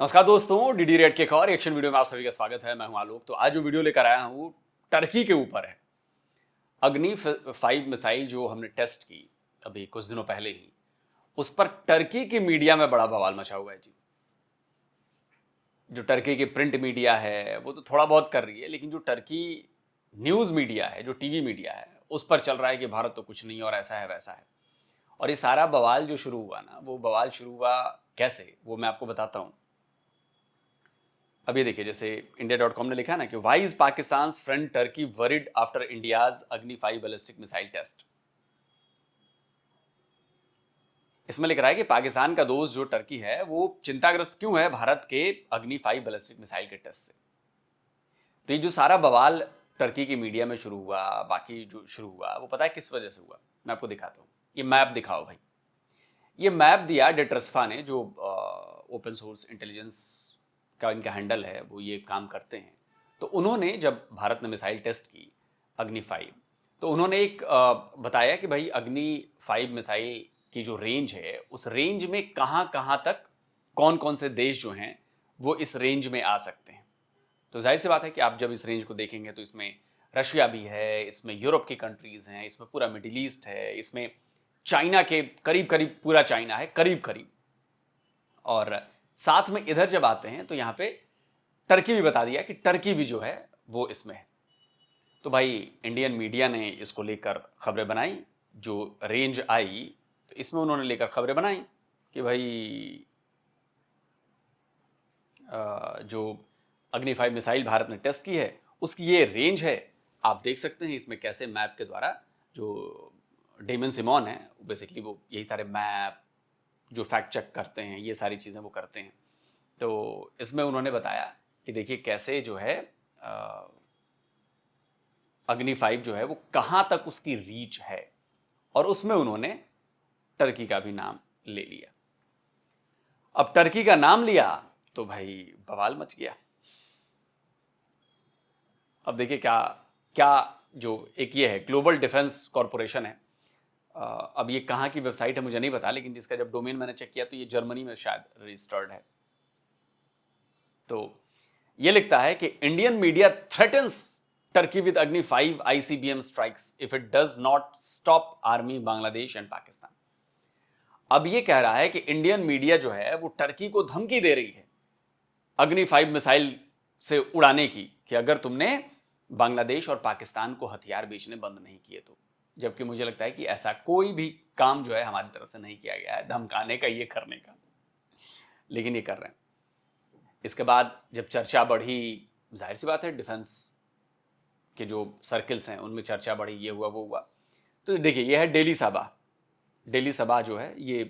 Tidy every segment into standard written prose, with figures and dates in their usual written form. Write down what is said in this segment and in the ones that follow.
नमस्कार दोस्तों, DD red के एक और एक्शन वीडियो में आप सभी का स्वागत है। मैं हूं आलोक। तो आज जो वीडियो लेकर आया हूं टर्की के ऊपर है। अग्नि 5 मिसाइल जो हमने टेस्ट की अभी कुछ दिनों पहले ही, उस पर टर्की की मीडिया में बड़ा बवाल मचा हुआ है जी। जो टर्की की प्रिंट मीडिया है वो तो थोड़ा बहुत कर रही है, लेकिन जो टर्की न्यूज मीडिया है, जो टीवी मीडिया है, उस पर चल रहा है कि भारत तो कुछ नहीं और ऐसा है वैसा है। और ये सारा बवाल जो शुरू हुआ ना, वो बवाल शुरू हुआ कैसे, वो मैं आपको बताता हूं। अब ये देखिए, जैसे इंडिया.com ने लिखा है ना कि why is Pakistan friend Turkey worried after India's Agni 5 ballistic missile test. इसमें लिख रहा है कि पाकिस्तान का दोस्त जो टर्की है वो चिंताग्रस्त क्यों है भारत के अग्नि 5 बैलिस्टिक मिसाइल के टेस्ट से। तो ये जो सारा बवाल टर्की की मीडिया में शुरू हुआ, बाकी जो शुरू हुआ, वो पता है किस वजह से हुआ। मैं आपको दिखाता हूँ। ये मैप दिखाओ भाई। ये मैप दिया डेट्रस्फा ने, जो ओपन सोर्स इंटेलिजेंस का इनका हैंडल है, वो ये काम करते हैं। तो उन्होंने, जब भारत ने मिसाइल टेस्ट की अग्नि 5, तो उन्होंने एक बताया कि भाई अग्नि 5 मिसाइल की जो रेंज है, उस रेंज में कहाँ कहाँ तक कौन कौन से देश जो हैं वो इस रेंज में आ सकते हैं। तो जाहिर सी बात है कि आप जब इस रेंज को देखेंगे तो इसमें रशिया भी है, इसमें यूरोप की कंट्रीज हैं, इसमें पूरा मिडिल ईस्ट है, इसमें चाइना के करीब करीब पूरा चाइना है, करीब करीब। और साथ में इधर जब आते हैं तो यहाँ पे टर्की भी बता दिया कि टर्की भी जो है वो इसमें है। तो भाई इंडियन मीडिया ने इसको लेकर खबरें बनाई। जो रेंज आई तो इसमें उन्होंने लेकर खबरें बनाई कि भाई जो अग्नि 5 मिसाइल भारत ने टेस्ट की है उसकी ये रेंज है। आप देख सकते हैं इसमें कैसे मैप के द्वारा, जो डेमन सिमोन है बेसिकली, वो यही सारे मैप जो फैक्ट चेक करते हैं, ये सारी चीज़ें वो करते हैं। तो इसमें उन्होंने बताया कि देखिए कैसे जो है अग्नि 5 जो है वो कहाँ तक उसकी रीच है, और उसमें उन्होंने टर्की का भी नाम ले लिया। अब टर्की का नाम लिया तो भाई बवाल मच गया। अब देखिए क्या क्या, जो एक ये है ग्लोबल डिफेंस कॉरपोरेशन है। अब ये कहाँ की वेबसाइट है मुझे नहीं पता, लेकिन जिसका जब डोमेन मैंने चेक किया तो ये जर्मनी में शायद रजिस्टर्ड है। तो ये लिखता है कि Indian media threatens Turkey with अग्नि 5 ICBM strikes if it does not stop army Bangladesh and Pakistan. अब ये कह रहा है कि इंडियन मीडिया जो है वो टर्की को धमकी दे रही है अग्नि 5 मिसाइल से उड़ाने की, कि अगर तुमने बांग्लादेश और पाकिस्तान को हथियार बेचने बंद नहीं किए तो। जबकि मुझे लगता है कि ऐसा कोई भी काम जो है हमारी तरफ से नहीं किया गया है धमकाने का, ये करने का, लेकिन ये कर रहे हैं। इसके बाद जब चर्चा बढ़ी, जाहिर सी बात है डिफेंस के जो सर्कल्स हैं उनमें चर्चा बढ़ी, ये हुआ वो हुआ। तो देखिए ये है डेली सबा। डेली सबा जो है ये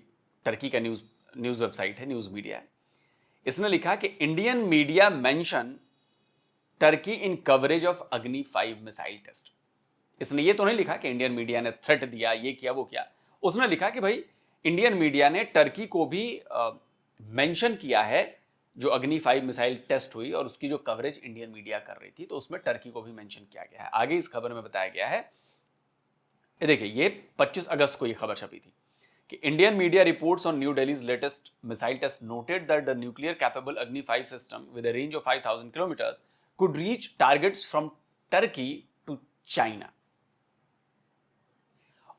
टर्की का न्यूज़ वेबसाइट है, न्यूज़ मीडिया है। इसने लिखा कि Indian media mention Turkey in coverage of अग्नि 5 मिसाइल टेस्ट। इसने ये तो नहीं लिखा कि इंडियन मीडिया ने थ्रेट दिया, ये किया वो किया। उसने लिखा कि भाई इंडियन मीडिया ने टर्की को भी मेंशन किया है, जो अग्नि 5 मिसाइल टेस्ट हुई और उसकी जो कवरेज इंडियन मीडिया कर रही थी, तो उसमें टर्की को भी मेंशन किया गया है। आगे इस खबर में बताया गया है, ये देखिए, ये 25 अगस्त को ये खबर छपी थी कि Indian media reports on New Delhi's latest missile test noted that the nuclear capable Agni 5 system with a range of 5000 kilometres could reach targets from Turkey to China।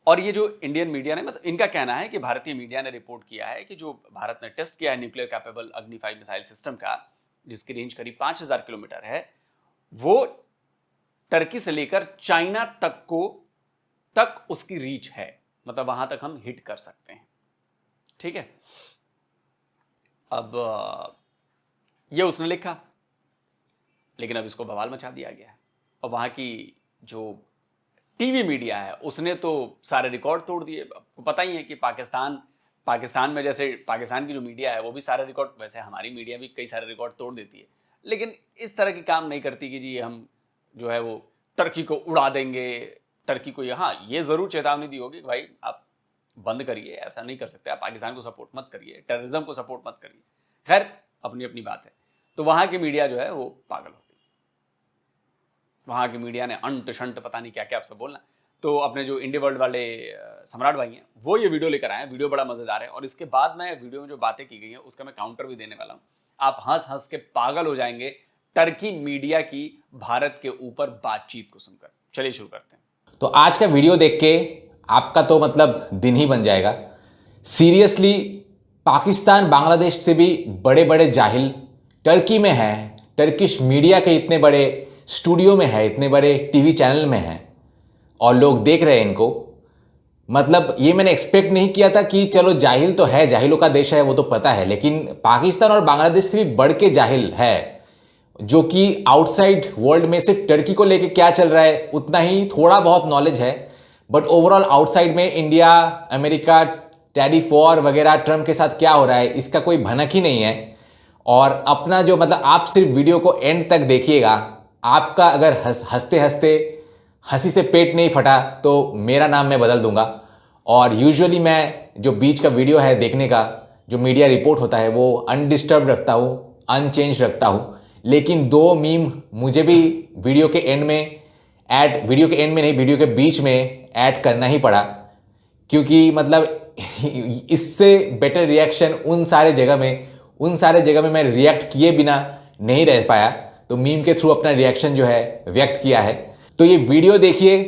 और ये जो इंडियन मीडिया ने, मतलब इनका कहना है कि भारतीय मीडिया ने रिपोर्ट किया है कि जो भारत ने टेस्ट किया है nuclear capable Agni 5 missile system का, जिसकी रेंज करीब 5000 किलोमीटर है, वो टर्की से लेकर चाइना तक उसकी रीच है, मतलब वहां तक हम हिट कर सकते हैं। ठीक है। अब ये उसने लिखा, लेकिन अब इसको बवाल मचा दिया गया है। और वहाँ की जो टीवी मीडिया है उसने तो सारे रिकॉर्ड तोड़ दिए। आपको पता ही है कि पाकिस्तान में, जैसे पाकिस्तान की जो मीडिया है वो भी सारे रिकॉर्ड, वैसे हमारी मीडिया भी कई सारे रिकॉर्ड तोड़ देती है, लेकिन इस तरह के काम नहीं करती कि जी हम जो है वो टर्की को उड़ा देंगे। टर्की को यहाँ ये ज़रूर चेतावनी दी होगी कि भाई आप बंद करिए, ऐसा नहीं कर सकते, आप पाकिस्तान को सपोर्ट मत करिए, टेररिज्म को सपोर्ट मत करिए। खैर अपनी अपनी बात है। तो वहाँ की मीडिया जो है वो पागल हो गई। वहाँ की मीडिया ने अंट शंट पता नहीं क्या क्या आपसे बोलना। तो अपने जो इंडिया वर्ल्ड वाले सम्राट भाई हैं वो ये वीडियो लेकर आए हैं। वीडियो बड़ा मज़ेदार है, और इसके बाद मैं वीडियो में जो बातें की गई हैं उसका मैं काउंटर भी देने वाला हूँ। आप हंस हंस के पागल हो जाएंगे टर्की मीडिया की भारत के ऊपर बातचीत को सुनकर। चलिए शुरू करते हैं। तो आज का वीडियो देख के आपका तो मतलब दिन ही बन जाएगा। सीरियसली पाकिस्तान बांग्लादेश से भी बड़े बड़े जाहिल टर्की में हैं, टर्किश मीडिया के इतने बड़े स्टूडियो में है, इतने बड़े टीवी चैनल में हैं और लोग देख रहे हैं इनको। मतलब ये मैंने एक्सपेक्ट नहीं किया था कि चलो जाहिल तो है, जाहिलों का देश है वो तो पता है, लेकिन पाकिस्तान और बांग्लादेश से भी बढ़ के जाहिल है, जो कि आउटसाइड वर्ल्ड में सिर्फ टर्की को लेके क्या चल रहा है उतना ही थोड़ा बहुत नॉलेज है, बट ओवरऑल आउटसाइड में इंडिया, अमेरिका, टैरिफ वॉर वगैरह, ट्रम्प के साथ क्या हो रहा है इसका कोई भनक ही नहीं है। और अपना जो मतलब आप सिर्फ वीडियो को एंड तक देखिएगा, आपका अगर हंसते हंसते हंसी से पेट नहीं फटा तो मेरा नाम मैं बदल दूंगा। और यूजुअली मैं जो बीच का वीडियो है देखने का, जो मीडिया रिपोर्ट होता है वो अनडिस्टर्ब रखता हूँ, अनचेंज रखता हूँ, लेकिन दो मीम मुझे भी वीडियो के एंड में वीडियो के एंड में नहीं, वीडियो के बीच में ऐड करना ही पड़ा, क्योंकि मतलब इससे बेटर रिएक्शन उन सारे जगह में मैं रिएक्ट किए बिना नहीं रह पाया, तो मीम के थ्रू अपना रिएक्शन जो है व्यक्त किया है। तो ये वीडियो देखिए,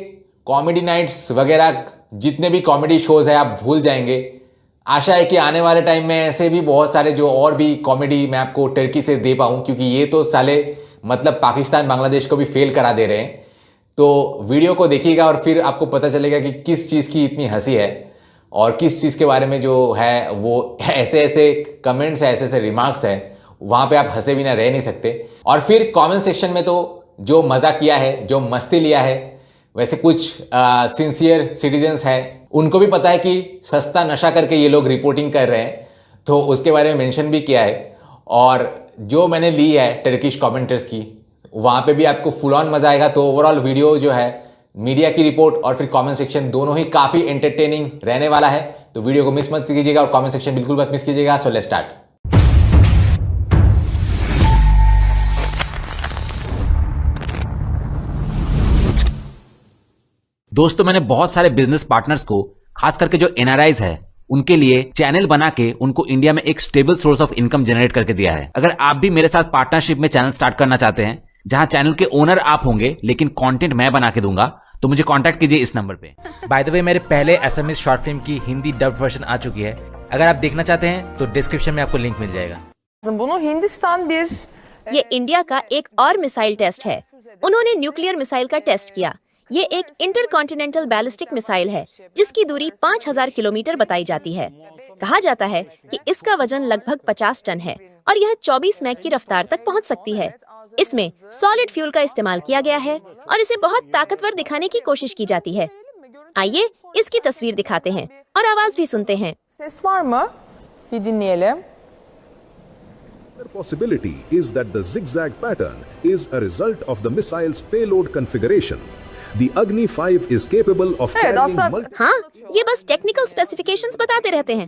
कॉमेडी नाइट्स वगैरह जितने भी कॉमेडी शोज है आप भूल जाएंगे। आशा है कि आने वाले टाइम में ऐसे भी बहुत सारे जो और भी कॉमेडी मैं आपको टर्की से दे पाऊँ, क्योंकि ये तो साले मतलब पाकिस्तान बांग्लादेश को भी फेल करा दे रहे हैं। तो वीडियो को देखिएगा और फिर आपको पता चलेगा कि किस चीज़ की इतनी हंसी है और किस चीज़ के बारे में जो है वो ऐसे ऐसे कमेंट्स है, ऐसे ऐसे रिमार्क्स है, वहाँ पे आप हंसे बिना रह नहीं सकते। और फिर कमेंट सेक्शन में तो जो मज़ा किया है, जो मस्ती लिया है, वैसे कुछ सिंसियर सिटीजन्स हैं, उनको भी पता है कि सस्ता नशा करके ये लोग रिपोर्टिंग कर रहे हैं, तो उसके बारे में मेंशन भी किया है। और जो मैंने ली है टर्किश कमेंटर्स की, वहाँ पे भी आपको फुल ऑन मज़ा आएगा। तो ओवरऑल वीडियो जो है मीडिया की रिपोर्ट और फिर कमेंट सेक्शन दोनों ही काफ़ी एंटरटेनिंग रहने वाला है। तो वीडियो को मिस मत कीजिएगा और कमेंट सेक्शन बिल्कुल मत मिस कीजिएगा। So let's start. दोस्तों, मैंने बहुत सारे बिजनेस पार्टनर्स को, खास करके जो एनआरआईज है, उनके लिए चैनल बना के उनको इंडिया में एक stable source of income generate करके दिया है। अगर आप भी मेरे साथ पार्टनरशिप में चैनल स्टार्ट करना चाहते हैं, जहां चैनल के ओनर आप होंगे लेकिन कंटेंट मैं बना के दूंगा, तो मुझे कांटेक्ट कीजिए इस नंबर पे। बाय द वे, मेरे पहले एसएमएस शॉर्ट फिल्म की हिंदी डब वर्जन आ चुकी है। अगर आप देखना चाहते हैं तो डिस्क्रिप्शन में आपको लिंक मिल जाएगा। ये इंडिया का एक और मिसाइल टेस्ट है। उन्होंने न्यूक्लियर मिसाइल का टेस्ट किया। ये एक इंटरकॉन्टिनेंटल बैलिस्टिक मिसाइल है जिसकी दूरी 5000 किलोमीटर बताई जाती है। कहा जाता है कि इसका वजन लगभग 50 टन है और यह 24 मैक की रफ्तार तक पहुंच सकती है। इसमें सॉलिड फ्यूल का इस्तेमाल किया गया है और इसे बहुत ताकतवर दिखाने की कोशिश की जाती है। आइए इसकी तस्वीर दिखाते हैं और आवाज भी सुनते हैं। The possibility is that the zigzag pattern is a result of the missile's payload configuration. The Agni 5 is capable of carrying multiple... हाँ, ये बस टेक्निकल स्पेसिफिकेशंस बताते रहते हैं।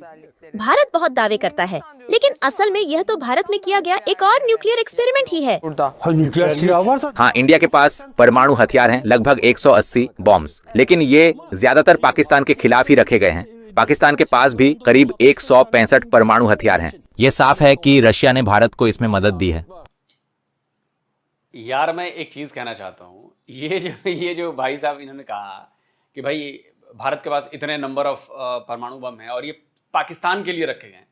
भारत बहुत दावे करता है, लेकिन असल में यह तो भारत में किया गया एक और न्यूक्लियर एक्सपेरिमेंट ही है। हाँ, इंडिया के पास परमाणु हथियार हैं, लगभग 180 बॉम्ब्स, लेकिन ये ज्यादातर पाकिस्तान के खिलाफ ही रखे गए हैं। पाकिस्तान के पास भी करीब 165 परमाणु हथियार हैं। ये साफ है कि रशिया ने भारत को इसमें मदद दी है। यार मैं एक चीज़ कहना चाहता हूँ, ये जो भाई साहब इन्होंने कहा कि भाई भारत के पास इतने नंबर ऑफ परमाणु बम हैं और ये पाकिस्तान के लिए रखे गए हैं।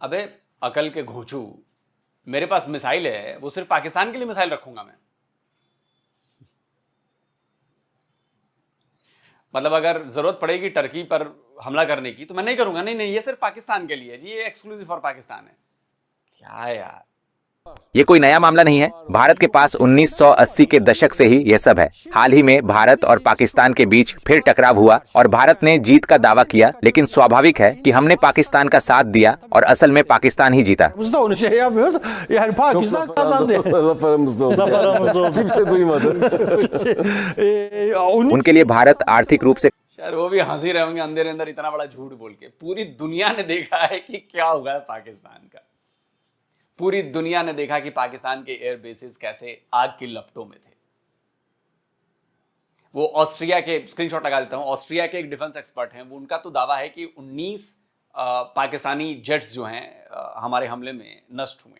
अबे अकल के घोंचू, मेरे पास मिसाइल है, वो सिर्फ पाकिस्तान के लिए मिसाइल रखूंगा मैं? मतलब अगर जरूरत पड़ेगी टर्की पर हमला करने की तो मैं नहीं करूंगा। नहीं, ये सिर्फ पाकिस्तान के लिए जी, ये एक्सक्लूसिव फॉर पाकिस्तान है। क्या यार, ये कोई नया मामला नहीं है। भारत के पास 1980 के दशक से ही यह सब है। हाल ही में भारत और पाकिस्तान के बीच फिर टकराव हुआ और भारत ने जीत का दावा किया, लेकिन स्वाभाविक है कि हमने पाकिस्तान का साथ दिया और असल में पाकिस्तान ही जीता। उनके लिए भारत आर्थिक रूप से, शायद वो भी हंसी रहे होंगे अंदर अंदर इतना बड़ा झूठ बोल के। पूरी दुनिया ने देखा है कि क्या होगा है पाकिस्तान का। पूरी दुनिया ने देखा कि पाकिस्तान के एयर बेसिस कैसे आग की लपटों में थे। वो ऑस्ट्रिया के, स्क्रीनशॉट लगा देता हूं, ऑस्ट्रिया के एक डिफेंस एक्सपर्ट हैं, वो उनका तो दावा है कि 19 पाकिस्तानी जेट्स जो हैं हमारे हमले में नष्ट हुए।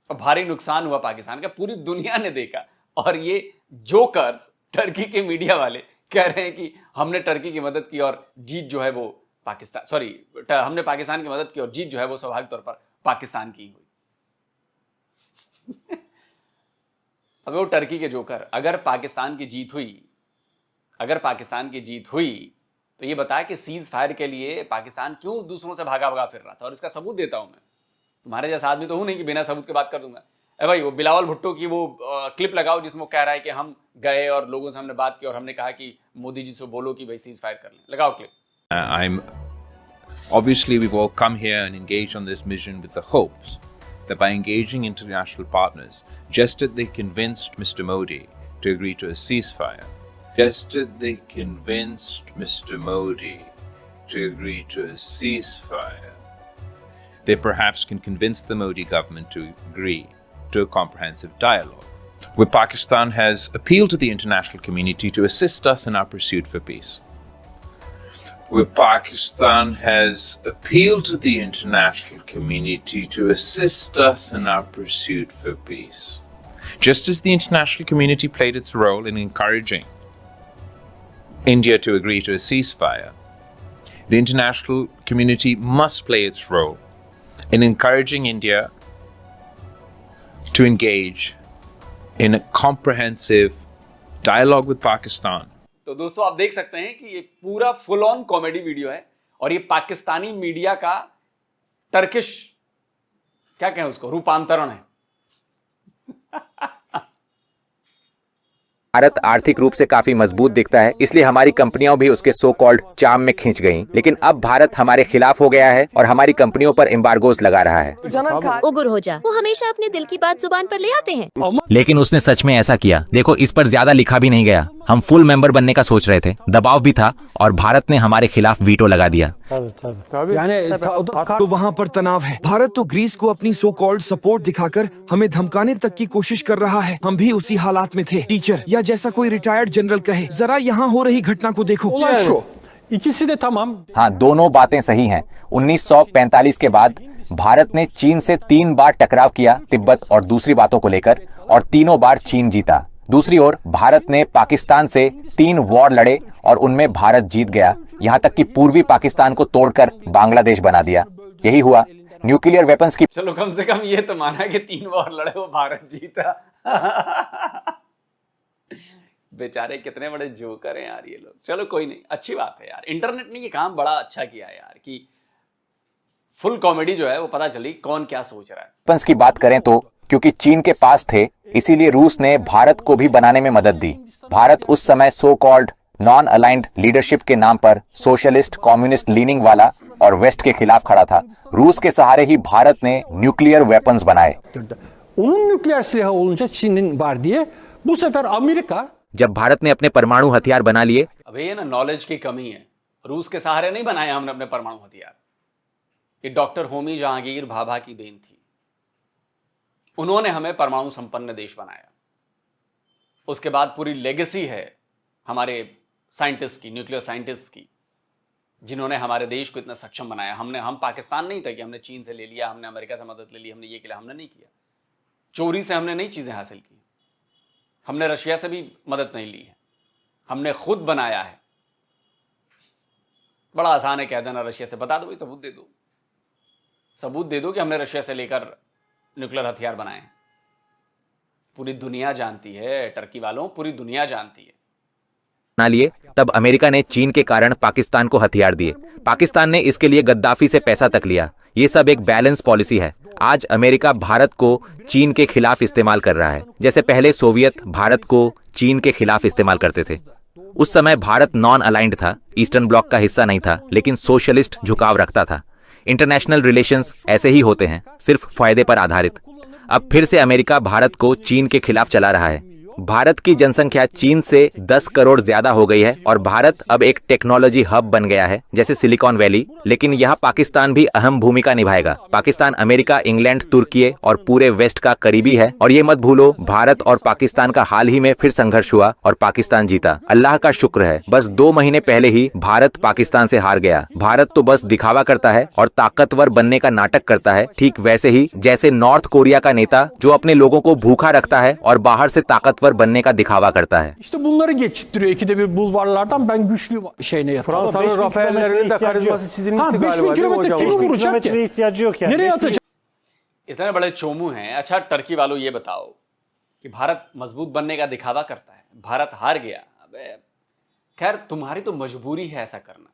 और भारी नुकसान हुआ पाकिस्तान का, पूरी दुनिया ने देखा। और ये जोकर्स टर्की के मीडिया वाले कह रहे हैं कि हमने टर्की की मदद की और जीत जो है वो पाकिस्तान, हमने पाकिस्तान की मदद की और जीत जो है वो स्वाभाविक तौर पर पाकिस्तान की हुई। अब वो टर्की के जोकर, अगर पाकिस्तान की जीत हुई तो ये बताया कि सीज फायर के लिए पाकिस्तान क्यों दूसरों से भागा भागा फिर रहा था। और इसका सबूत देता हूं मैं, तुम्हारे जैसा आदमी तो हूं नहीं कि बिना सबूत के बात कर दूंगा। भाई वो बिलावल भुट्टो की वो क्लिप लगाओ जिसमें वो कह रहा है कि हम गए और लोगों से हमने बात की और हमने कहा कि मोदी जी से बोलो कि भाई सीज फायर कर लें। लगाओ clip. Obviously, we've all come here and engaged on this mission with the hopes that by engaging international partners, just as they convinced Mr. Modi to agree to a ceasefire, they perhaps can convince the Modi government to agree to a comprehensive dialogue, where Pakistan has appealed to the international community to assist us in our pursuit for peace. Where Pakistan has appealed to the international community to assist us in our pursuit for peace. Just as the international community played its role in encouraging India to agree to a ceasefire, the international community must play its role in encouraging India to engage in a comprehensive dialogue with Pakistan. तो दोस्तों आप देख सकते हैं कि ये पूरा full on comedy video है और ये पाकिस्तानी मीडिया का टर्किश, क्या कहें उसको, रूपांतरण है। भारत आर्थिक रूप से काफी मजबूत दिखता है, इसलिए हमारी कंपनियां भी उसके सो कॉल्ड चार्म में खींच गईं। लेकिन अब भारत हमारे खिलाफ हो गया है और हमारी कंपनियों पर एम्बार्गोस लगा रहा है। उगुर हो जा, वो हमेशा अपने दिल की बात जुबान पर ले आते हैं। लेकिन उसने सच में ऐसा किया? देखो, इस पर ज्यादा लिखा भी नहीं गया। हम फुल मेंबर बनने का सोच रहे थे, दबाव भी था और भारत ने हमारे खिलाफ वीटो लगा दिया। तो वहाँ पर तनाव है। भारत तो ग्रीस को अपनी सो कॉल्ड सपोर्ट दिखाकर हमें धमकाने तक की कोशिश कर रहा है। हम भी उसी हालात में थे। टीचर या जैसा कोई रिटायर्ड जनरल कहे, जरा यहाँ हो रही घटना को देखो। हाँ, दोनों बातें सही हैं। 1945 के बाद भारत ने चीन से 3 बार टकराव किया तिब्बत और दूसरी बातों को लेकर, और तीनों बार चीन जीता। दूसरी ओर भारत ने पाकिस्तान से 3 वॉर लड़े और उनमें भारत जीत गया, यहाँ तक कि पूर्वी पाकिस्तान को तोड़कर बांग्लादेश बना दिया। यही हुआ न्यूक्लियर वेपन्स की। चलो कम से कम ये तो माना कि 3 वॉर लड़े वो भारत जीता। बेचारे कितने बड़े जोकर हैं यार ये लोग। चलो कोई नहीं, अच्छी बात है यार, इंटरनेट ने ये काम बड़ा अच्छा किया है यार कि फुल कॉमेडी जो है वो पता चली कौन क्या सोच रहा है। वेपन्स की बात करें तो क्योंकि चीन के पास थे, इसीलिए रूस ने भारत को भी बनाने में मदद दी। भारत उस समय so called non aligned leadership के नाम पर सोशलिस्ट कम्युनिस्ट लीनिंग वाला और वेस्ट के खिलाफ खड़ा था। रूस के सहारे ही भारत ने न्यूक्लियर वेपन्स बनाए। जब भारत ने अपने परमाणु हथियार बना लिए, अब ये ना नॉलेज की कमी है। रूस के सहारे नहीं बनाए हमने अपने परमाणु हथियार, ये डॉक्टर होमी जहांगीर भाभा की देन थी। उन्होंने हमें परमाणु संपन्न देश बनाया। उसके बाद पूरी लेगेसी है हमारे साइंटिस्ट की, न्यूक्लियर साइंटिस्ट की, जिन्होंने हमारे देश को इतना सक्षम बनाया। हम पाकिस्तान नहीं था कि हमने चीन से ले लिया, हमने अमेरिका से मदद ले ली, हमने ये किया, हमने नहीं किया। चोरी से हमने नई चीजें हासिल की, हमने रशिया से भी मदद नहीं ली है, हमने खुद बनाया है। बड़ा आसान है कह देना रशिया से, बता दो भाई, सबूत दे दो, सबूत दे दो कि हमने रशिया से लेकर न्यूक्लियर हथियार बनाए हैं। पूरी दुनिया जानती है, टर्की वालों, पूरी दुनिया जानती है। बना लिए, तब अमेरिका ने चीन के कारण पाकिस्तान को हथियार दिए। पाकिस्तान ने इसके लिए गद्दाफी से पैसा तक लिया। ये सब एक बैलेंस पॉलिसी है। आज अमेरिका भारत को चीन के खिलाफ इस्तेमाल कर रहा है, जैसे पहले सोवियत भारत को चीन के खिलाफ इस्तेमाल करते थे। उस समय भारत नॉन अलाइंड था, ईस्टर्न ब्लॉक का हिस्सा नहीं था, लेकिन सोशलिस्ट झुकाव रखता था। इंटरनेशनल रिलेशंस ऐसे ही होते हैं, सिर्फ फायदे पर आधारित। अब फिर से अमेरिका भारत को चीन के खिलाफ चला रहा है। भारत की जनसंख्या चीन से 10 करोड़ ज्यादा हो गई है और भारत अब एक टेक्नोलॉजी हब बन गया है जैसे सिलिकॉन वैली। लेकिन यहाँ पाकिस्तान भी अहम भूमिका निभाएगा। पाकिस्तान अमेरिका, इंग्लैंड, तुर्की और पूरे वेस्ट का करीबी है। और ये मत भूलो, भारत और पाकिस्तान का हाल ही में फिर संघर्ष हुआ और पाकिस्तान जीता। अल्लाह का शुक्र है, बस 2 महीने पहले ही भारत पाकिस्तान से हार गया। भारत तो बस दिखावा करता है और ताकतवर बनने का नाटक करता है, ठीक वैसे ही जैसे नॉर्थ कोरिया का नेता जो अपने लोगों को भूखा रखता है और बाहर से ताकतवर बनने का दिखावा करता है। İşte bunları geçittiriyor ikide bir bulvarlardan ben güçlü şeyine yatıyorum. Fransa'nın Rafael'lerinin de karizması çizilmişti galiba. 5000 kilometre kimi vuracak ki? ihtiyacı yok yani. Nereye atacak? इतने बड़े चोमू हैं। अच्छा टर्की वालों ये बताओ कि भारत मजबूत बनने का दिखावा करता है, भारत हार गया। अबे खैर तुम्हारी तो मजबूरी है ऐसा करना,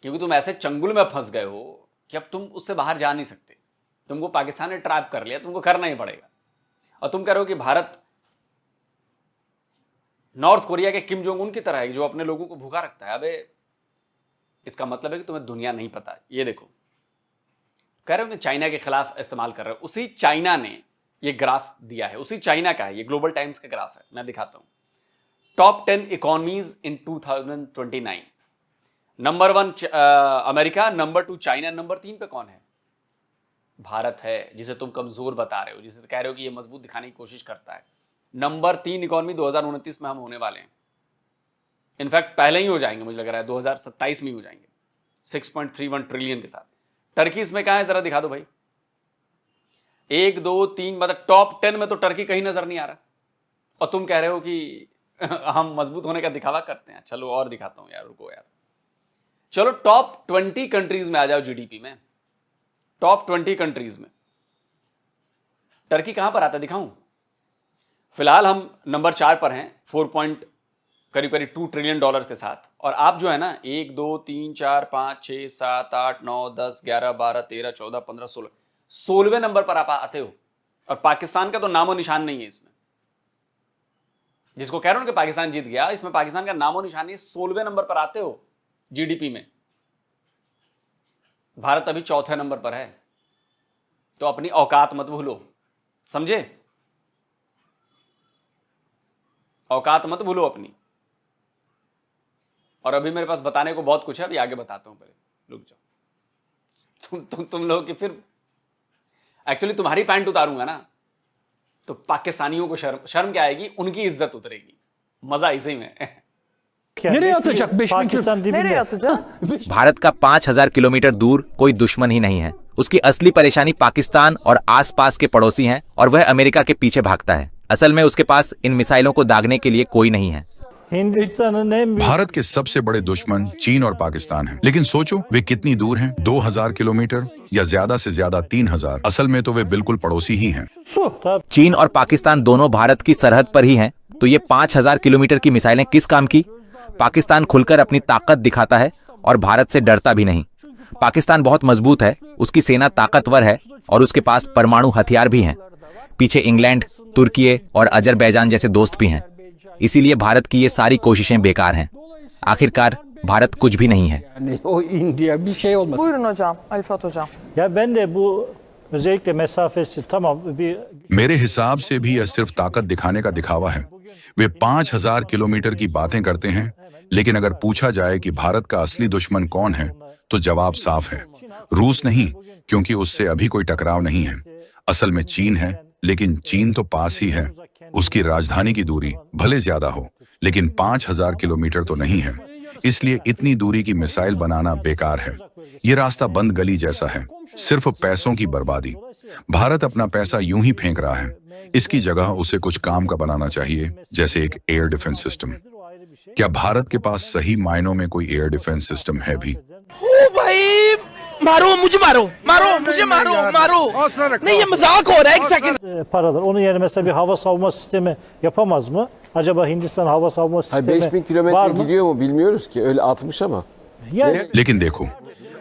क्योंकि तुम ऐसे चंगुल में फंस गए हो कि अब तुम उससे बाहर जा नहीं सकते। तुमको पाकिस्तान ने ट्रैप कर लिया, तुमको करना ही पड़ेगा। और तुम कह रहे हो कि भारत नॉर्थ कोरिया के किम जोंग उन की तरह है जो अपने लोगों को भूखा रखता है। अबे इसका मतलब है कि तुम्हें दुनिया नहीं पता। ये देखो, कह रहे हो कि चाइना के खिलाफ इस्तेमाल कर रहे हो। उसी चाइना ने ये ग्राफ दिया है, उसी चाइना का है, ये ग्लोबल टाइम्स का ग्राफ है, मैं दिखाता हूं। Top 10 economies in 2029। Number 1 America, number 2 China, number 3 पे कौन है? भारत है, जिसे तुम कमजोर बता रहे हो, जिसे कह रहे हो कि ये मजबूत दिखाने की कोशिश करता है। नंबर 3 इकोनॉमी 2029 में हम होने वाले हैं। इनफैक्ट पहले ही हो जाएंगे, मुझे लग रहा है 2027 में ही हो जाएंगे 6.31 ट्रिलियन के साथ। टर्की इसमें कहां है जरा दिखा दो भाई। 1 2 3 मतलब टॉप 10 में तो टर्की कहीं नजर नहीं आ रहा, और तुम कह रहे हो कि हम मजबूत होने का दिखावा करते हैं। चलो और दिखाता हूं यार, रुको यार। चलो टॉप 20 कंट्रीज में आ जाओ जीडीपी में। टॉप 20 कंट्रीज में टर्की कहां पर आता है दिखाऊं? फिलहाल हम नंबर 4 पर हैं, करीब करीब $2 ट्रिलियन के साथ। और आप जो है ना 1 2 3 4 5 6 7 8 9 10 11 12 13 14 15 16 16वें नंबर पर आप आते हो। और पाकिस्तान का तो नामो निशान नहीं है इसमें। जिसको कह रहे हो कि पाकिस्तान जीत गया, इसमें पाकिस्तान का नामो निशान नहीं। 16वें नंबर पर आते हो जीडीपी में। भारत अभी 4थे नंबर पर है। तो अपनी औकात मत भूलो, समझे? औकात मत भूलो अपनी। और अभी मेरे पास बताने को बहुत कुछ है, अभी आगे बताता हूं, पहले रुक जाओ। तुम लोग की फिर एक्चुअली तुम्हारी पैंट उतारूंगा ना तो पाकिस्तानियों को शर्म क्या आएगी, उनकी इज्जत उतरेगी। मजा इसी में। Nereye atacak 5000 Pakistan dibinde. Nereye atacak? Bharat का 5000 किलोमीटर दूर कोई दुश्मन ही नहीं है। उसकी असली परेशानी पाकिस्तान और आसपास के पड़ोसी हैं और वह अमेरिका के पीछे भागता है। असल में उसके पास इन मिसाइलों को दागने के लिए कोई नहीं है। Hindistan'ın en büyük भारत के सबसे बड़े दुश्मन चीन और पाकिस्तान हैं। लेकिन सोचो वे कितनी दूर हैं? 2000 किलोमीटर या ज्यादा से ज्यादा 3000। असल में तो वे बिल्कुल पड़ोसी ही हैं। su. Tabii. चीन और पाकिस्तान दोनों भारत की सरहद पर ही हैं, तो ये 5000 किलोमीटर की मिसाइलें किस काम की? पाकिस्तान खुलकर अपनी ताकत दिखाता है और भारत से डरता भी नहीं। पाकिस्तान बहुत मजबूत है, उसकी सेना ताकतवर है और उसके पास परमाणु हथियार भी हैं। पीछे इंग्लैंड, तुर्की और अजरबैजान जैसे दोस्त भी हैं। इसीलिए भारत की ये सारी कोशिशें बेकार हैं। आखिरकार भारत कुछ भी नहीं है। Yani o India bir şey olmaz. Buyurun hocam, Alifat hocam. Ya ben de bu özellikle mesafesi tamam bir मेरे हिसाब से भी यह सिर्फ ताकत दिखाने का दिखावा है। वे 5000 किलोमीटर की बातें करते हैं, लेकिन अगर पूछा जाए कि भारत का असली दुश्मन कौन है तो जवाब साफ है, रूस नहीं, क्योंकि उससे अभी कोई टकराव नहीं है। असल में चीन है, लेकिन चीन तो पास ही है। उसकी राजधानी की दूरी भले ज्यादा हो, लेकिन 5000 किलोमीटर तो नहीं है। इसलिए इतनी दूरी की मिसाइल बनाना बेकार है। ये रास्ता बंद गली जैसा है, सिर्फ पैसों की बर्बादी। भारत अपना पैसा यूं ही फेंक रहा है। इसकी जगह उसे कुछ काम का बनाना चाहिए, जैसे एक एयर डिफेंस सिस्टम। क्या भारत के पास सही मायनों में कोई एयर डिफेंस सिस्टम है भी? ओ भाई मारो मुझे, मारो मुझे, मारो नहीं, ये मजाक हो रहा है। एक second paralar. Onun yerine mesela bir hava savunma sistemi yapamaz mı? Acaba Hindistan hava savunma sistemi 5000 kilometre var mı? gidiyor mu bilmiyoruz ki, öyle atmış ama. Yani लेकिन देखो,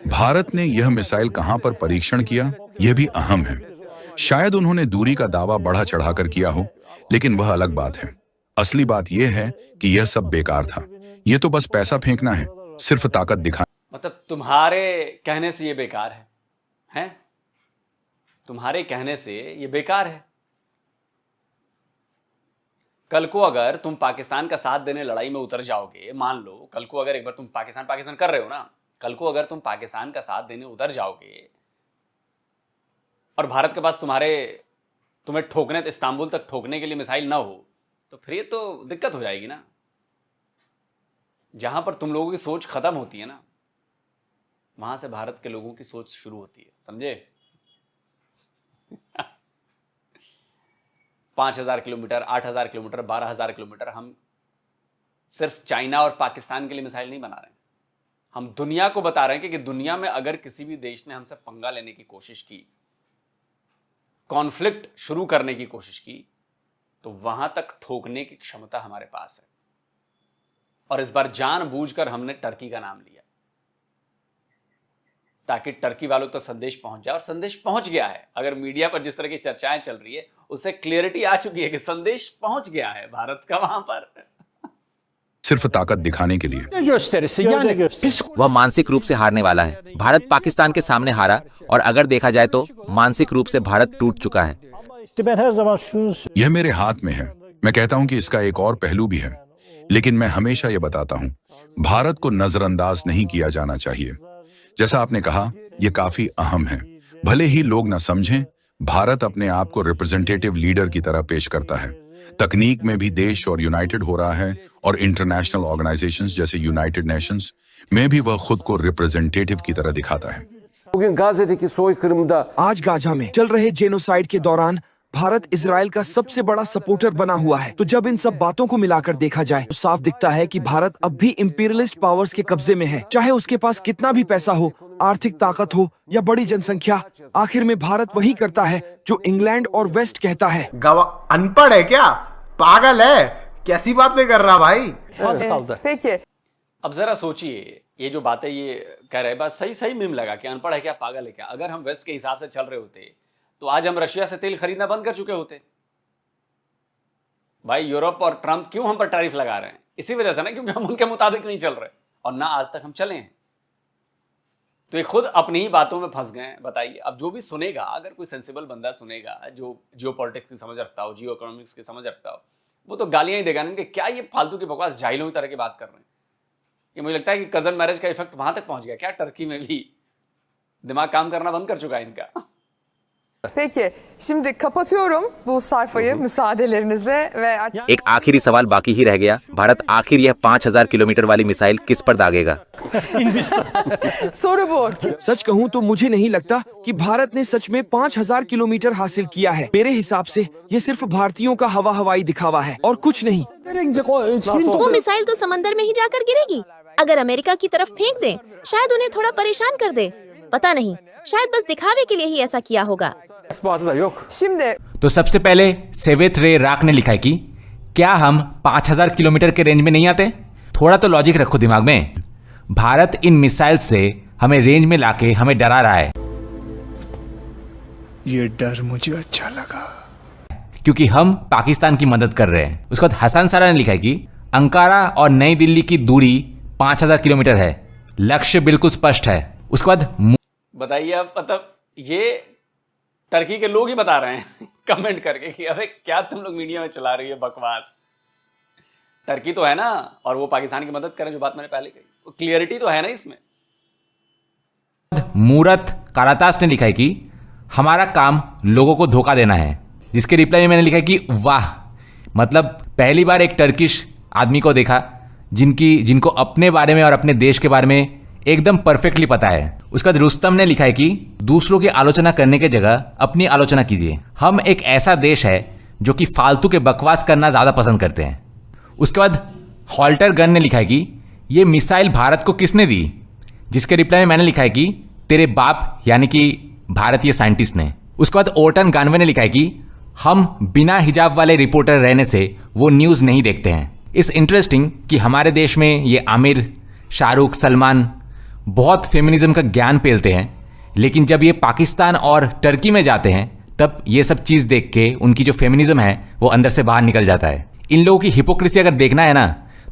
भारत ने यह मिसाइल कहां पर परीक्षण किया, यह भी अहम है। शायद उन्होंने दूरी का दावा बढ़ा चढ़ाकर किया हो, लेकिन वह अलग बात है। असली बात यह है कि यह सब बेकार था। यह तो बस पैसा फेंकना है, सिर्फ ताकत दिखाना। मतलब तुम्हारे कहने से ये बेकार है, हैं? तुम्हारे कहने से ये बेकार है। कल को अगर तुम पाकिस्तान का साथ देने लड़ाई में उतर जाओगे, मान लो कल को अगर एक बार तुम पाकिस्तान कर रहे हो ना, कल को अगर तुम पाकिस्तान का साथ देने उतर जाओगे और भारत के पास तुम्हें ठोकने, इस्तांबुल तक ठोकने के लिए मिसाइल ना हो, तो फिर ये तो दिक्कत हो जाएगी ना। जहां पर तुम लोगों की सोच खत्म होती है ना, वहां से भारत के लोगों की सोच शुरू होती है, समझे? 5,000 किलोमीटर, 8,000 किलोमीटर, 12,000 किलोमीटर, हम सिर्फ चाइना और पाकिस्तान के लिए मिसाइल नहीं बना रहे हैं, हम दुनिया को बता रहे हैं कि दुनिया में अगर किसी भी देश ने हमसे पंगा लेने की कोशिश की, कॉन्फ्लिक्ट शुरू करने की कोशिश की, तो वहां तक ठोकने की क्षमता हमारे पास है। और इस बार जानबूझकर हमने टर्की का नाम लिया ताकि टर्की वालों तक संदेश पहुंच जाए, और संदेश पहुंच गया है। अगर मीडिया पर जिस तरह की चर्चाएं चल रही है उससे क्लियरिटी आ चुकी है कि संदेश पहुंच गया है भारत का वहां पर, सिर्फ ताकत दिखाने के लिए। वह मानसिक रूप से हारने वाला है। भारत पाकिस्तान के सामने हारा, और अगर देखा जाए तो मानसिक रूप से भारत टूट चुका है। यह मेरे हाथ में है। मैं कहता हूं कि इसका एक और पहलू भी है, लेकिन मैं हमेशा यह बताता हूं, भारत को नजरअंदाज नहीं किया जाना चाहिए। जैसा आपने कहा, यह काफी अहम है। भले ही लोग न समझें, भारत अपने आप को रिप्रेजेंटेटिव लीडर की तरह पेश करता है। तकनीक में भी देश और यूनाइटेड हो रहा है, और इंटरनेशनल ऑर्गेनाइजेशंस जैसे यूनाइटेड नेशंस में भी वह खुद को रिप्रेजेंटेटिव की तरह दिखाता है। आज गाजा में चल रहे जेनोसाइड के दौरान भारत इजराइल का सबसे बड़ा सपोर्टर बना हुआ है। तो जब इन सब बातों को मिलाकर देखा जाए तो साफ दिखता है कि भारत अब भी इंपीरियलिस्ट पावर्स के कब्जे में है। चाहे उसके पास कितना भी पैसा हो, आर्थिक ताकत हो या बड़ी जनसंख्या, आखिर में भारत वही करता है जो इंग्लैंड और वेस्ट कहता है। अनपढ़ है क्या? पागल है? कैसी बातें कर रहा भाई? अब जरा सोचिए, ये जो बातें ये कह रहे, बात सही मीम लगा कि अनपढ़ है क्या, पागल है क्या। अगर हम वेस्ट के हिसाब से चल रहे होते तो आज हम रशिया से तेल खरीदना बंद कर चुके होते। भाई यूरोप और ट्रंप क्यों हम पर टैरिफ लगा रहे हैं? इसी वजह से ना, क्योंकि हम उनके मुताबिक नहीं चल रहे, और ना आज तक हम चले हैं। तो ये खुद अपनी ही बातों में फंस गए। बताइए, अब जो भी सुनेगा, अगर कोई सेंसिबल बंदा सुनेगा जो जियोपॉलिटिक्स की समझ रखता हो, जियो इकोनॉमिक्स की समझ रखता हो, वो तो गालियां ही देगा ना कि क्या ये फालतू की बकवास जाहिलों की तरह की बात कर रहे हैं। ये मुझे लगता है कि कजन मैरिज का इफेक्ट वहां तक पहुंच गया क्या? टर्की में भी दिमाग काम करना बंद कर चुका है इनका। Peki, şimdi kapatıyorum bu sayfayı müsaadelerinizle ve एक आखिरी सवाल बाकी ही रह गया। भारत आखिर यह 5,000 किलोमीटर वाली मिसाइल किस पर दागेगा? soru bu. सच कहूँ तो मुझे नहीं लगता कि भारत ने सच में 5,000 किलोमीटर हासिल किया है। मेरे हिसाब से ये सिर्फ भारतीयों का हवाई दिखावा है और कुछ नहीं। वो मिसाइल तो समंदर में ही जाकर गिरेगी। अगर अमेरिका की तरफ फेंक दें, शायद उन्हें थोड़ा परेशान कर दे, पता नहीं, शायद बस दिखावे के लिए ही ऐसा किया होगा। तो सबसे पहले सेवेथ रे राक ने लिखा है कि क्या हम 5,000 किलोमीटर के रेंज में नहीं आते? थोड़ा तो लॉजिक रखो दिमाग में। भारत इन मिसाइल से हमें रेंज में लाके हमें डरा रहा है। ये डर मुझे अच्छा लगा, क्योंकि हम पाकिस्तान की मदद कर रहे हैं। उसके बाद हसन सारा ने लिखा है कि अंकारा और नई दिल्ली की दूरी 5,000 किलोमीटर है, लक्ष्य बिल्कुल स्पष्ट है। उसके बाद बताइए, अब मतलब ये टर्की के लोग ही बता रहे हैं कमेंट करके कि अरे क्या तुम लोग मीडिया में चला रही है बकवास। टर्की तो है ना, और वो पाकिस्तान की मदद करें, जो बात मैंने पहले कही, वो क्लियरिटी तो है ना इसमें। मूरत कारातास ने लिखा है कि हमारा काम लोगों को धोखा देना है, जिसके रिप्लाई में मैंने लिखा है कि वाह, मतलब पहली बार एक टर्किश आदमी को देखा जिनको अपने बारे में और अपने देश के बारे में एकदम परफेक्टली पता है। उसके बाद रुस्तम ने लिखा है कि दूसरों की आलोचना करने की जगह अपनी आलोचना कीजिए। हम एक ऐसा देश है जो कि फालतू के बकवास करना ज्यादा पसंद करते हैं। उसके बाद हॉल्टर गन ने लिखा है कि ये मिसाइल भारत को किसने दी, जिसके रिप्लाई में मैंने लिखा है कि तेरे बाप, यानी कि भारतीय साइंटिस्ट ने। उसके बाद ओटन गानवे ने लिखा है कि हम बिना हिजाब वाले रिपोर्टर रहने से वो न्यूज नहीं देखते हैं। इट्स इंटरेस्टिंग कि हमारे देश में ये आमिर, शाहरुख, सलमान बहुत फेमिनिज्म का ज्ञान पेलते हैं, लेकिन जब ये पाकिस्तान और टर्की में जाते हैं तब ये सब चीज़ देख के उनकी जो फेमिनिज्म है वो अंदर से बाहर निकल जाता है। इन लोगों की हिपोक्रेसी अगर देखना है ना,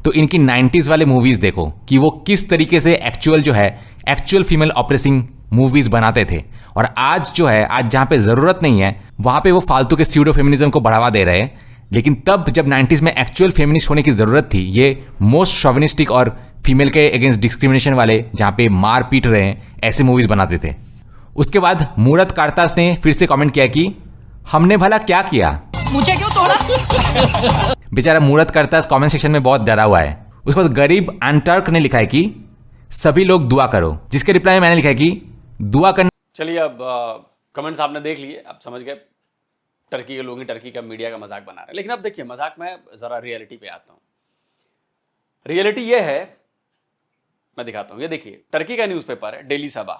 तो इनकी 90s वाले मूवीज़ देखो कि वो किस तरीके से एक्चुअल फीमेल ऑप्रेसिंग मूवीज़ बनाते थे। और आज जो है, आज जहाँ पे ज़रूरत नहीं है वहाँ पे वो फालतू के स्यूडो फेमिनिज्म को बढ़ावा दे रहे हैं, लेकिन तब जब 90s में एक्चुअल फेमिनिस्ट होने की जरूरत थी, ये मोस्ट शोविनिस्टिक और फीमेल के अगेंस्ट डिस्क्रिमिनेशन वाले, जहां पे मार पीट रहे हैं, ऐसे मूवीज बनाते थे। उसके बाद मूरत कारतास ने फिर से कमेंट किया कि हमने भला क्या किया, मुझे क्यों तोड़ा? बेचारा मूरत कारतास कमेंट सेक्शन में बहुत डरा हुआ है। उसके बाद गरीब एंटर्क ने लिखा है कि सभी लोग दुआ करो, जिसके रिप्लाई में मैंने लिखा है कि दुआ करना। चलिए, अब कमेंट्स आपने देख लिए, आप समझ गए टर्की के लोग ही टर्की का मीडिया का मजाक बना रहे हैं। लेकिन अब देखिए, मजाक में जरा रियलिटी पे आता हूं। रियलिटी ये है, मैं दिखाता हूं। ये देखिए, टर्की का न्यूज़पेपर है डेली सबा।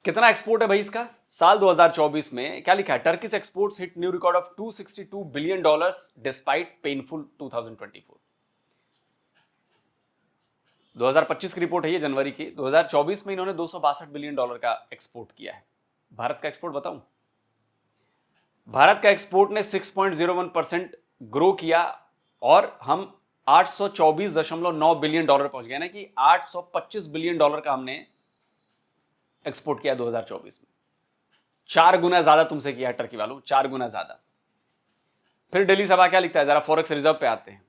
कितना एक्सपोर्ट है भाई इसका? साल 2024 में क्या लिखा है? Turkey's exports hit new record of $262 billion despite painful 2024। 2025 की रिपोर्ट है ये, जनवरी की। 2024 में इन्होंने $262 बिलियन का एक्सपोर्ट किया है। भारत का एक्सपोर्ट बताऊं? भारत का एक्सपोर्ट ने 6.01% ग्रो किया और हम $824.9 बिलियन पहुंच गए ना, कि $825 बिलियन का हमने एक्सपोर्ट किया 2024 में। 4 गुना ज्यादा तुमसे किया है टर्की वालों, 4 गुना ज्यादा। फिर दिल्ली सभा क्या लिखता है, जरा फॉरेक्स रिजर्व पे आते हैं।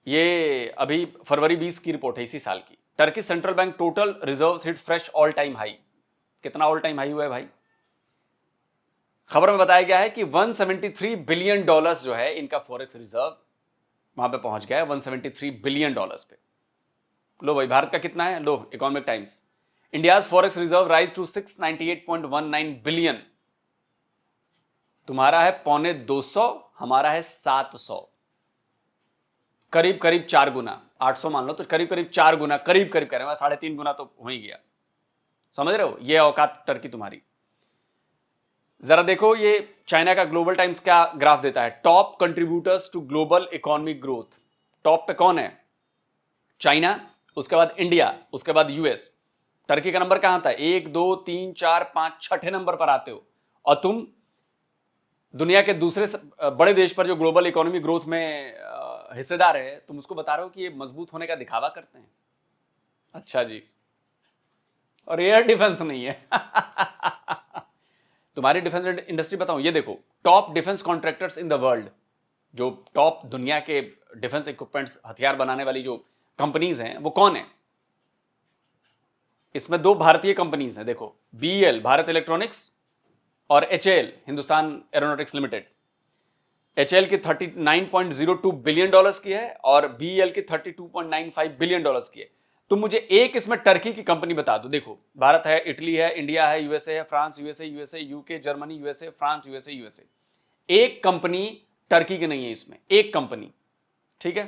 ये अभी फरवरी 20 की रिपोर्ट है, इसी साल की। Turkey central bank total reserves hit fresh all time high. कितना ऑल टाइम हाई हुआ है भाई? खबर में बताया गया है कि $173 बिलियन जो है इनका फॉरेक्स रिजर्व वहां पे पहुंच गया है, $173 बिलियन पे। लो भाई, भारत का कितना है? लो, Economic Times, India's forex reserve rise to 698.19 billion. तुम्हारा है 250, हमारा है 700, करीब करीब 4 गुना। 800 मान लो तो करीब करीब 4 गुना, करीब करीब करें 3.5 गुना तो हो ही गया। समझ रहे हो? ये औकात टर्की तुम्हारी। जरा देखो, ये चाइना का ग्लोबल टाइम्स क्या ग्राफ देता है, top contributors to global economic growth. Top पे कौन है? चाइना, उसके बाद इंडिया, उसके बाद यूएस। टर्की का नंबर कहां आता है? 1 2 3 4 5 6ठे नंबर पर आते हो। और तुम दुनिया के दूसरे बड़े देश पर जो ग्लोबल इकोनॉमिक ग्रोथ में हिस्सेदार है, तुम उसको बता रहे हो कि ये मजबूत होने का दिखावा करते हैं। अच्छा जी, और एयर डिफेंस नहीं है। तुम्हारी डिफेंस इंडस्ट्री बताऊं, ये देखो, top defence contractors in the world, जो टॉप दुनिया के डिफेंस इक्विपमेंट्स, हथियार बनाने वाली जो कंपनीज हैं, वो कौन है? इसमें 2 भारतीय कंपनीज हैं। देखो, BEL भारत इलेक्ट्रॉनिक्स और HAL Hindustan aeronautics limited. HAL की $39.02 बिलियन की है और BEL की $32.95 बिलियन की है। तुम मुझे एक इसमें टर्की की कंपनी बता दो। देखो, भारत है, इटली है, इंडिया है, USA है, France, USA, UK, Germany, USA, France, USA। एक कंपनी टर्की की नहीं है इसमें, एक कंपनी। ठीक है?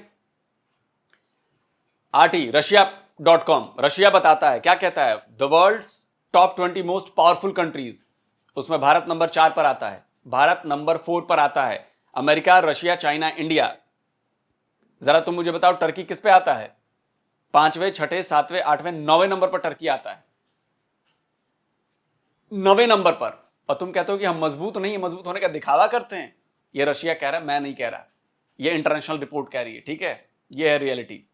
RT Russia.com, रशिया बताता है, क्या कहता है, the world's top 20 most powerful countries. उसमें भारत नंबर 4 पर आता है, भारत नंबर 4 पर आता है, अमेरिका, रशिया, चाइना, इंडिया। जरा तुम मुझे बताओ, टर्की किस पे आता है? 5वें, 6ठे, 7वें, 8वें, 9वें नंबर पर टर्की आता है, 9वें नंबर पर। और तुम कहते हो कि हम मजबूत नहीं है, मजबूत होने का दिखावा करते हैं। ये रशिया कह रहा है, मैं नहीं कह रहा, ये इंटरनेशनल रिपोर्ट कह रही है। ठीक है, ये है रियलिटी।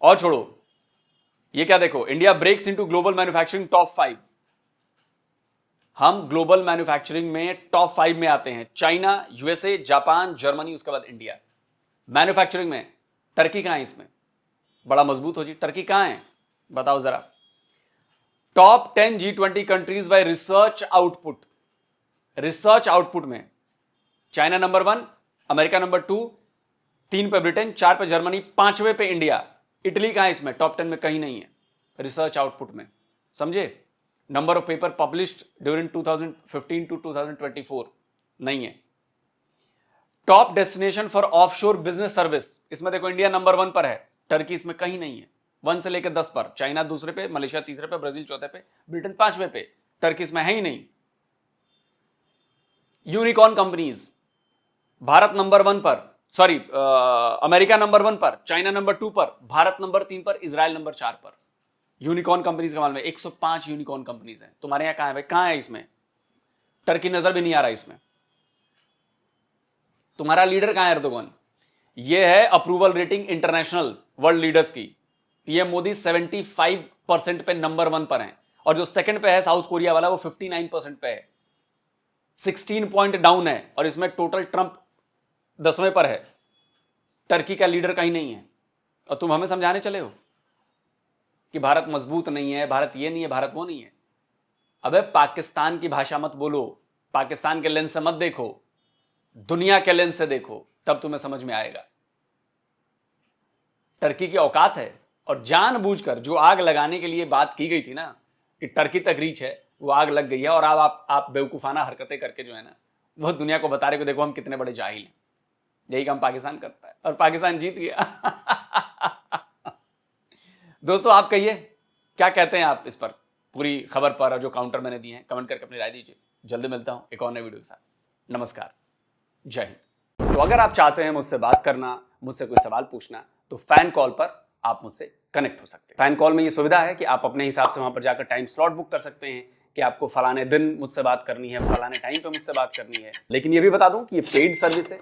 और छोड़ो, ये क्या देखो, India breaks into global manufacturing top 5। हम ग्लोबल मैन्युफैक्चरिंग में टॉप 5 में आते हैं। चाइना, USA, जापान, जर्मनी, उसके बाद इंडिया। मैन्युफैक्चरिंग में टर्की कहां है? इसमें बड़ा मजबूत हो जी, टर्की कहां है बताओ जरा। Top 10 G20 countries bye research output. Research output में चाइना नंबर 1, अमेरिका नंबर 2, 3 पे ब्रिटेन, 4 पे जर्मनी, 5वें पे इंडिया। इटली कहां है इसमें? टॉप 10 में कहीं नहीं है रिसर्च आउटपुट में। समझे? Number of paper published during 2015 to 2024 नहीं है। Top destination for offshore business service, इसमें देखो इंडिया नंबर 1 पर है, टर्की इसमें कहीं नहीं है। 1 से लेकर 10 पर, चाइना दूसरे पे, मलेशिया तीसरे पे, ब्राजील चौथे पे, ब्रिटेन 5वें पे, टर्की इसमें है ही नहीं। यूनिकॉर्न कंपनीज, भारत नंबर 1 पर, सॉरी अमेरिका नंबर 1 पर, चाइना नंबर 2 पर, भारत नंबर 3 पर, इजराइल नंबर 4 पर। यूनिकॉर्न कंपनीज का मालूम है 105 यूनिकॉर्न कंपनीज हैं। तुम्हारे यहां कहां है भाई? कहां है इसमें? टर्की नजर भी नहीं आ रहा इसमें। तुम्हारा लीडर कहां है? एर्दोगन। ये है approval rating international world leaders की। पीएम मोदी 75% पे नंबर 1 पर है, और जो सेकंड पे है साउथ कोरिया वाला, वो 59% पे है। 16 पॉइंट डाउन है और इसमें टोटल ट्रंप 10वें पर है। टर्की का लीडर कहीं नहीं है और तुम हमें समझाने चले हो कि भारत मजबूत नहीं है, भारत ये नहीं है, भारत वो नहीं है। अबे पाकिस्तान की भाषा मत बोलो, पाकिस्तान के लेंस से मत देखो, दुनिया के लेंस से देखो, तब तुम्हें समझ में आएगा। टर्की की औकात है और जानबूझकर जो आग लगाने के लिए बात की गई थी ना कि टर्की तक रीच है, वो आग लग गई है। और अब आप बेवकूफाना हरकतें करके जो है ना वो दुनिया को बता रहे को देखो हम कितने बड़े जाहिल हैं। यही काम पाकिस्तान करता है और पाकिस्तान जीत गया। दोस्तों आप कहिए क्या कहते हैं आप इस पर, पूरी खबर पर और जो काउंटर मैंने दिए हैं, कमेंट करके अपनी राय दीजिए। जल्दी मिलता हूं एक और नए वीडियो के साथ। नमस्कार, जय हिंद। तो अगर आप चाहते हैं मुझसे बात करना, मुझसे कोई सवाल पूछना, तो फैन कॉल पर आप मुझसे कनेक्ट हो सकते हैं। फैन कॉल में ये सुविधा है कि आप अपने हिसाब से वहां पर जाकर टाइम स्लॉट बुक कर सकते हैं कि आपको फलाने दिन मुझसे बात करनी है, फलाने टाइम पे मुझसे बात करनी है। लेकिन ये भी बता दूं कि ये पेड सर्विस है,